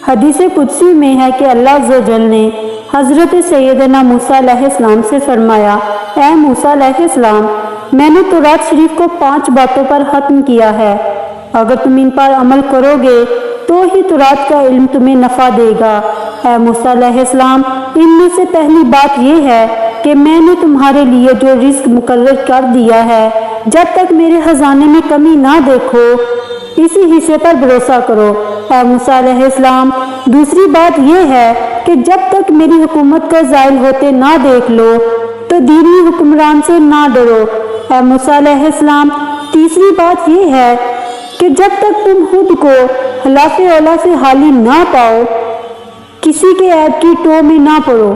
حدیث قدسی میں ہے کہ اللہ عز و جل نے حضرت سیدنا موسیٰ علیہ السلام سے فرمایا، اے موسیٰ علیہ السلام، میں نے تورات شریف کو 5 باتوں پر ختم کیا ہے، اگر تم ان پر عمل کرو گے تو ہی تورات کا علم تمہیں نفع دے گا۔ اے موسیٰ علیہ السلام، ان میں سے پہلی بات یہ ہے کہ میں نے تمہارے لیے جو رزق مقرر کر دیا ہے، جب تک میرے خزانے میں کمی نہ دیکھو اسی حصے پر بھروسہ کرو۔ اے موسیٰ علیہ السلام، دوسری بات یہ ہے کہ جب تک میری حکومت کو زائل ہوتے نہ دیکھ لو تو دینی حکمران سے نہ ڈرو۔ اے موسیٰ علیہ السلام، تیسری بات یہ ہے کہ جب تک تم خود کو خلاف اولا سے خالی نہ پاؤ کسی کے عیب کی ٹو میں نہ پڑو۔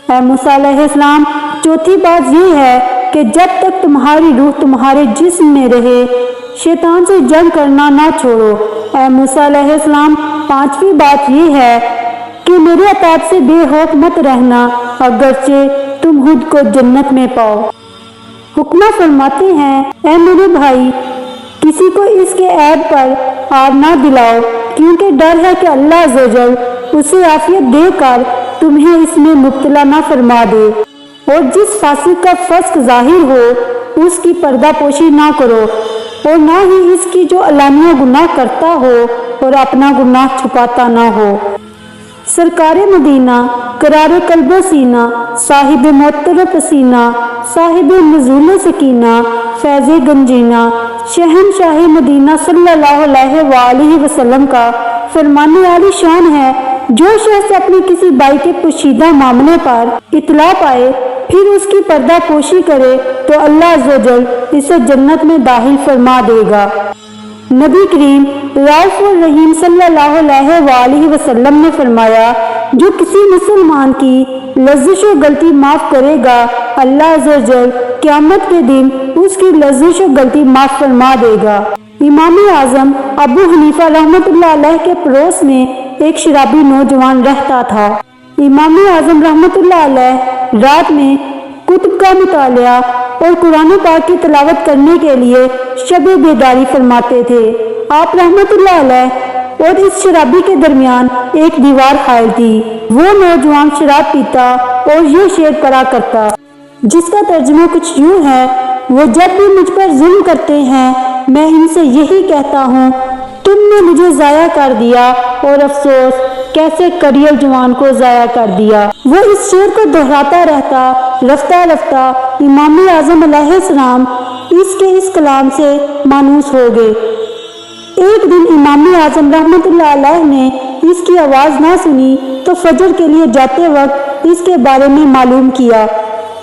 اے موسیٰ علیہ السلام، چوتھی بات یہ ہے کہ جب تک تمہاری روح تمہارے جسم میں رہے شیطان سے جنگ کرنا نہ چھوڑو۔ اے موسیٰ علیہ السلام، پانچویں بات یہ ہے کہ میرے عتاب سے بے خوف مت رہنا اگرچہ تم خود کو جنت میں پاؤ۔ حکمہ فرماتے ہیں، اے میرے بھائی، کسی کو اس کے عیب پر آر نہ دلاؤ، کیونکہ ڈر ہے کہ اللہ عز و جل اسے عافیت دے کر تمہیں اس میں مبتلا نہ فرما دے، اور جس فاسق کا فسق ظاہر ہو اس کی پردہ پوشی نہ کرو، اور نہ ہی اس کی جو علانیہ گناہ کرتا ہو اور اپنا گناہ چھپاتا نہ ہو۔ سرکار مدینہ، قرار قلب و سینہ، صاحب معطر پسینہ، صاحب نزول سکینہ، فیض گنجینہ، شہنشاہ مدینہ صلی اللہ علیہ وآلہ وسلم کا فرمان عالی شان ہے، جو شخص اپنے کسی بھائی کے پوشیدہ معاملے پر اطلاع پائے پھر اس کی پردہ پوشی کرے تو اللہ عز و جل اسے جنت میں داخل فرما دے گا۔ نبی کریم رؤوف الرحیم صلی اللہ علیہ وآلہ وسلم نے فرمایا، جو کسی مسلمان کی لغزش و غلطی معاف کرے گا اللہ عز و جل قیامت کے دن اس کی لغزش و غلطی معاف فرما دے گا۔ امام اعظم ابو حنیفہ رحمۃ اللہ علیہ کے پڑوس میں ایک شرابی نوجوان رہتا تھا۔ امام اعظم رحمۃ اللہ علیہ رات میں کتب کا مطالعہ اور قرآن پاک کی تلاوت کرنے کے لیے شب بیداری فرماتے تھے۔ آپ رحمۃ اللہ علیہ اور اس شرابی کے درمیان ایک دیوار حائل تھی۔ وہ نوجوان شراب پیتا اور یہ شعر پڑھا کرتا، جس کا ترجمہ کچھ یوں ہے، وہ جب بھی مجھ پر ظلم کرتے ہیں میں ان سے یہی کہتا ہوں، تم نے مجھے ضائع کر دیا، اور افسوس کیسے کریل جوان کو ضائع کر دیا۔ وہ اس شعر کو دہراتا رہتا، رفتہ رفتہ امام اعظم علیہ السلام اس کلام سے مانوس ہو گئے۔ ایک دن امام اعظم رحمۃ اللہ علیہ نے اس کی آواز نہ سنی تو فجر کے لیے جاتے وقت اس کے بارے میں معلوم کیا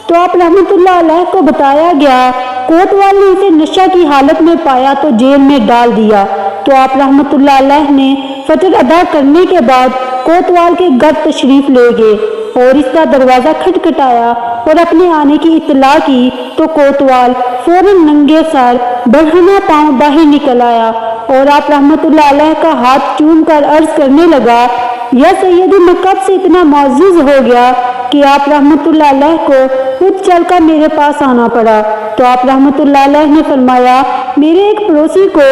تو آپ رحمۃ اللہ علیہ کو بتایا گیا۔ کوتوال نے اسے نشہ کی حالت میں پایا تو جیل میں ڈال دیا، تو آپ رحمۃ اللہ علیہ نے فجر ادا کرنے کے بعد کوتوال کے گھر تشریف لے گئے اور اس کا دروازہ کھٹکھٹایا اور اپنے آنے کی اطلاع کی تو کوتوال فوراً ننگے سر برہنہ پاؤں باہر نکل آیا اور آپ رحمۃ اللہ علیہ کا ہاتھ چوم کر عرض کرنے لگا، یا سیدی، میں کب سے اتنا معزز ہو گیا کہ آپ رحمۃ اللہ علیہ کو خود چل کر میرے پاس آنا پڑا۔ تو آپ رحمۃ اللہ علیہ نے فرمایا، میرے ایک پڑوسی کو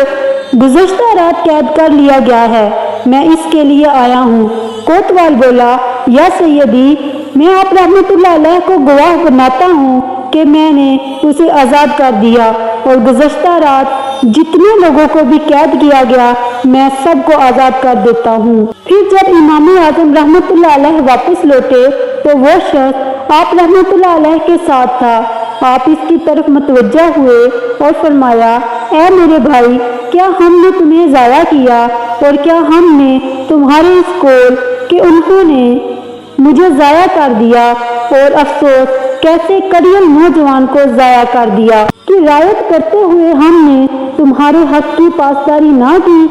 گزشتہ رات قید کر لیا گیا ہے، میں اس کے لیے آیا ہوں۔ کوتوال بولا، یا سیدی، میں آپ رحمۃ اللہ علیہ کو گواہ بناتا ہوں کہ میں نے اسے آزاد کر دیا، اور گزشتہ رات جتنے لوگوں کو بھی قید کیا گیا میں سب کو آزاد کر دیتا ہوں۔ پھر جب امام اعظم رحمۃ اللہ علیہ واپس لوٹے تو وہ شخص آپ رحمۃ اللہ علیہ کے ساتھ تھا۔ آپ اس کی طرف متوجہ ہوئے اور فرمایا، اے میرے بھائی، کیا ہم نے تمہیں ضائع کیا، اور کیا ہم نے تمہارے اس قول کہ انہوں نے مجھے ضائع کر دیا، اور افسوس کیسے کریل نوجوان کو ضائع کر دیا، کہ رعایت کرتے ہوئے ہم نے تمہارے حق کی پاسداری نہ کی؟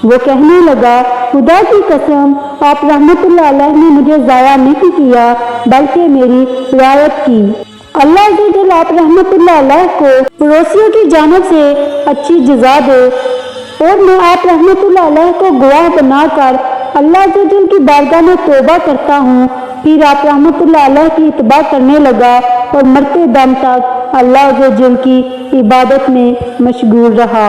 وہ کہنے لگا، خدا کی قسم، آپ رحمۃ اللہ علیہ نے مجھے ضائع نہیں کیا بلکہ میری رعایت کی۔ اللہ عز و جل آپ رحمۃ اللہ علیہ کو پڑوسیوں کی جانب سے اچھی جزا دے، اور میں آپ رحمۃ اللہ علیہ کو گواہ بنا کر اللہ عز و جل کی بارگاہ میں توبہ کرتا ہوں۔ پھر آپ رحمۃ اللہ علیہ کی اتباع کرنے لگا اور مرتے دم تک اللہ عز و جل کی عبادت میں مشغول رہا۔